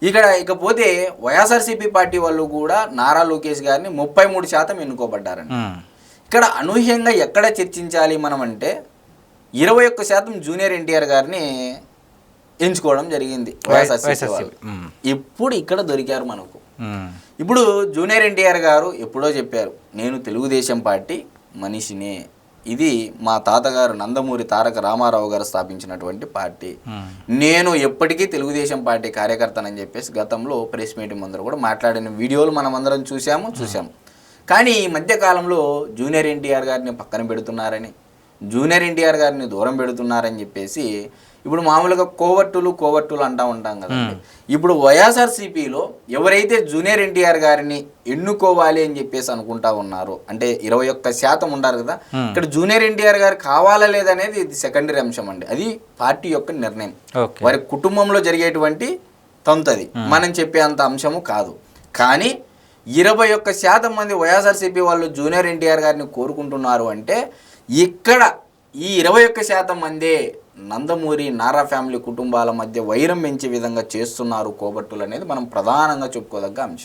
ఇకపోతే వైఎస్ఆర్సీపీ పార్టీ వాళ్ళు కూడా నారా లోకేష్ గారిని 33% ఎన్నుకోబడ్డారని. ఇక్కడ అనూహ్యంగా ఎక్కడ చర్చించాలి మనం అంటే 21% జూనియర్ ఎన్టీఆర్ గారిని ఎంచుకోవడం జరిగింది వైఎస్ఆర్సీపీ వాళ్ళు. ఇప్పుడు ఇక్కడ దొరికారు మనకు. ఇప్పుడు జూనియర్ ఎన్టీఆర్ గారు ఎప్పుడో చెప్పారు, నేను తెలుగుదేశం పార్టీ మనిషినే, ఇది మా తాతగారు నందమూరి తారక రామారావు గారు స్థాపించినటువంటి పార్టీ, నేను ఎప్పటికీ తెలుగుదేశం పార్టీ కార్యకర్తనని చెప్పేసి గతంలో ప్రెస్ మీటింగ్ ముందర కూడా మాట్లాడిన వీడియోలు మనం అందరం చూసాము. కానీ ఈ మధ్యకాలంలో జూనియర్ ఎన్టీఆర్ గారిని పక్కన పెడుతున్నారని, జూనియర్ ఎన్టీఆర్ గారిని దూరం పెడుతున్నారని చెప్పేసి ఇప్పుడు మామూలుగా కోవట్టులు అంటూ ఉంటాం కదండి. ఇప్పుడు వైఎస్ఆర్సీపీలో ఎవరైతే జూనియర్ ఎన్టీఆర్ గారిని ఎన్నుకోవాలి అని చెప్పేసి అనుకుంటా ఉన్నారో, అంటే 21% ఉండారు కదా, ఇక్కడ జూనియర్ ఎన్టీఆర్ గారు కావాలా లేదనేది ఇది సెకండరీ అంశం అండి. అది పార్టీ యొక్క నిర్ణయం, వారి కుటుంబంలో జరిగేటువంటి తంతది, మనం చెప్పే అంత అంశము కాదు. కానీ 21% మంది వైఎస్ఆర్సీపీ వాళ్ళు జూనియర్ ఎన్టీఆర్ గారిని కోరుకుంటున్నారు అంటే ఇక్కడ ఈ 21% మందే నందమూరి నారా ఫ్యామిలీ కుటుంబాల మధ్య వైరం పెంచే విధంగా చేస్తున్నారు కోబట్టులు అనేది మనం ప్రధానంగా చెప్పుకోదగ్గ అంశం.